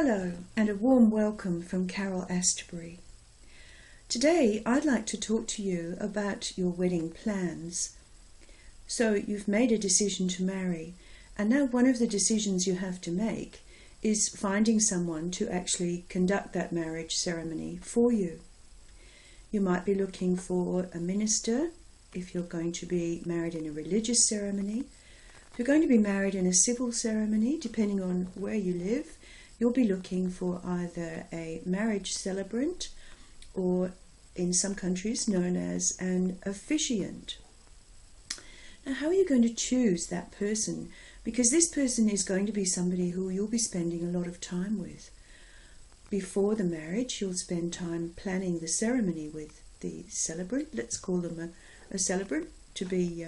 Hello and a warm welcome from Carol Astbury. Today I'd like to talk to you about your wedding plans. So you've made a decision to marry, and now one of the decisions you have to make is finding someone to actually conduct that marriage ceremony for you. You might be looking for a minister if you're going to be married in a religious ceremony. If you're going to be married in a civil ceremony, depending on where you live, you'll be looking for either a marriage celebrant or, in some countries, known as an officiant. Now, how are you going to choose that person? Because this person is going to be somebody who you'll be spending a lot of time with. Before the marriage, you'll spend time planning the ceremony with the celebrant. Let's call them a celebrant to be,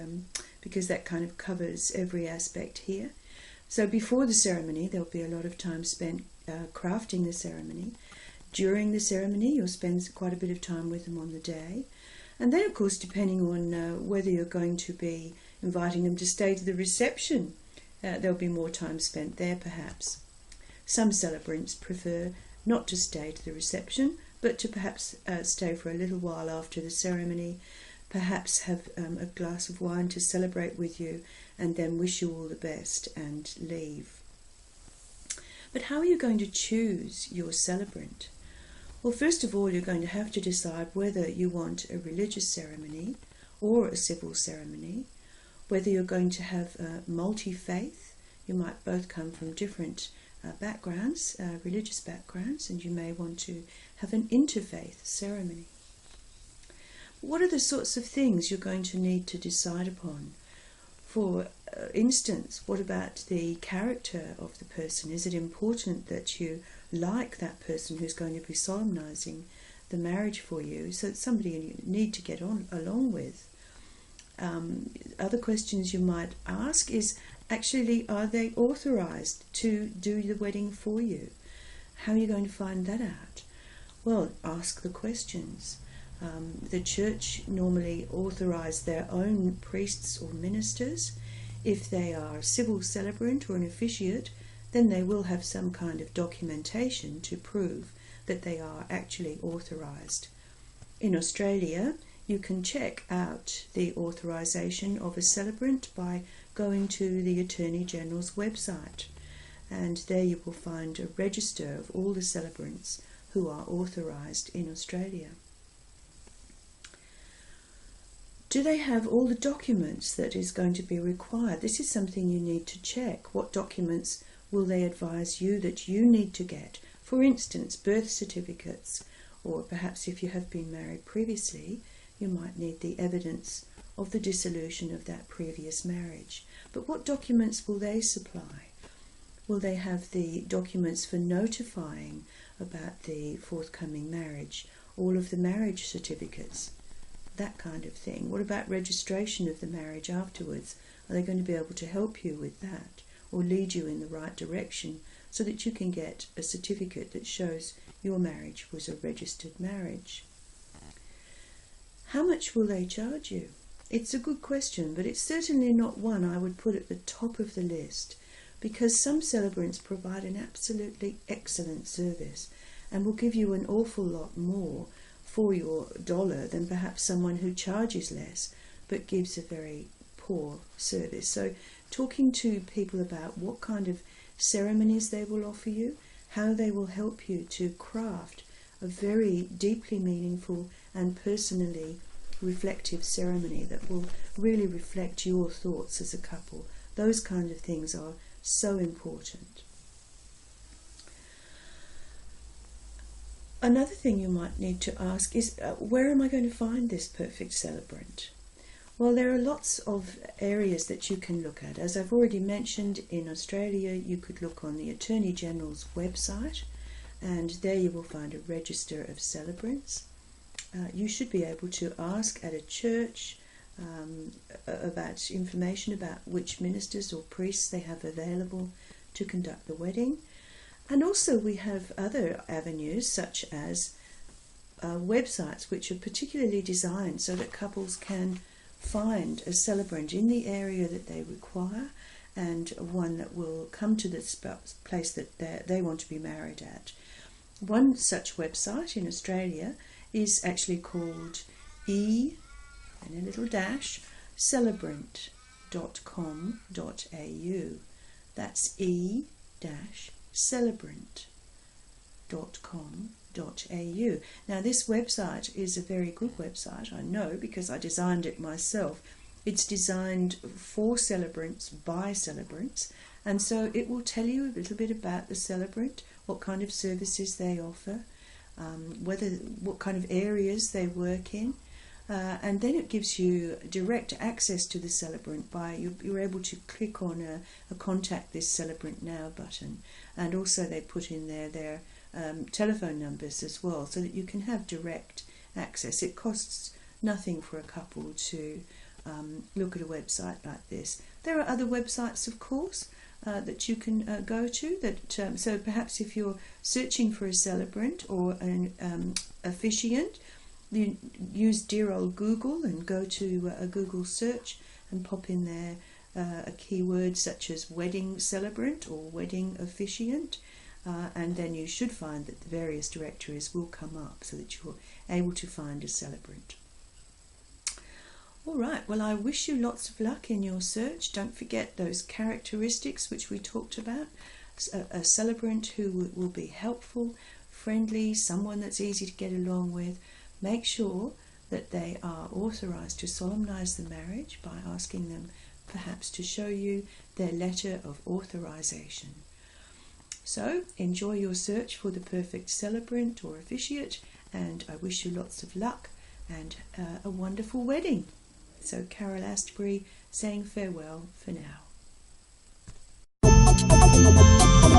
because that kind of covers every aspect here. So before the ceremony, there'll be a lot of time spent crafting the ceremony. During the ceremony, you'll spend quite a bit of time with them on the day. And then, of course, depending on whether you're going to be inviting them to stay to the reception, there'll be more time spent there, perhaps. Some celebrants prefer not to stay to the reception, but to perhaps stay for a little while after the ceremony, perhaps have a glass of wine to celebrate with you, and then wish you all the best and leave. But how are you going to choose your celebrant? Well, first of all, you're going to have to decide whether you want a religious ceremony or a civil ceremony, whether you're going to have multi-faith. You might both come from different backgrounds, religious backgrounds, and you may want to have an interfaith ceremony. What are the sorts of things you're going to need to decide upon? For instance, what about the character of the person? Is it important that you like that person who's going to be solemnizing the marriage for you, so it's somebody you need to get along with? Other questions you might ask is, actually, are they authorized to do the wedding for you? How are you going to find that out? Well, ask the questions. The church normally authorize their own priests or ministers. If they are a civil celebrant or an officiant, then they will have some kind of documentation to prove that they are actually authorized. In Australia, you can check out the authorization of a celebrant by going to the Attorney General's website, and there you will find a register of all the celebrants who are authorized in Australia. Do they have all the documents that is going to be required? This is something you need to check. What documents will they advise you that you need to get? For instance, birth certificates, or perhaps if you have been married previously, you might need the evidence of the dissolution of that previous marriage. But what documents will they supply? Will they have the documents for notifying about the forthcoming marriage, all of the marriage certificates? That kind of thing. What about registration of the marriage afterwards? Are they going to be able to help you with that, or lead you in the right direction so that you can get a certificate that shows your marriage was a registered marriage? How much will they charge you? It's a good question, but it's certainly not one I would put at the top of the list, because some celebrants provide an absolutely excellent service and will give you an awful lot more for your dollar than perhaps someone who charges less but gives a very poor service. So talking to people about what kind of ceremonies they will offer you, how they will help you to craft a very deeply meaningful and personally reflective ceremony that will really reflect your thoughts as a couple. Those kind of things are so important. Another thing you might need to ask is, where am I going to find this perfect celebrant? Well, there are lots of areas that you can look at. As I've already mentioned, in Australia you could look on the Attorney General's website, and there you will find a register of celebrants. You should be able to ask at a church about information about which ministers or priests they have available to conduct the wedding. And also we have other avenues, such as websites which are particularly designed so that couples can find a celebrant in the area that they require, and one that will come to the place that they want to be married at. One such website in Australia is actually called celebrant.com.au. That's celebrant.com.au. Now, this website is a very good website, I know, because I designed it myself. It's designed for celebrants by celebrants, and so it will tell you a little bit about the celebrant, what kind of services they offer, what kind of areas they work in, and then it gives you direct access to the celebrant by you're able to click on a Contact This Celebrant Now button, and also they put in there their telephone numbers as well, so that you can have direct access. It costs nothing for a couple to look at a website like this. There are other websites, of course, that you can go to. So perhaps if you're searching for a celebrant or an officiant, you use dear old Google and go to a Google search and pop in there a keyword such as wedding celebrant or wedding officiant, and then you should find that the various directories will come up so that you're able to find a celebrant. All right, well, I wish you lots of luck in your search. Don't forget those characteristics which we talked about. A celebrant who will be helpful, friendly, someone that's easy to get along with. Make sure that they are authorised to solemnise the marriage by asking them perhaps to show you their letter of authorisation. So enjoy your search for the perfect celebrant or officiate, and I wish you lots of luck and a wonderful wedding. So Carol Astbury saying farewell for now.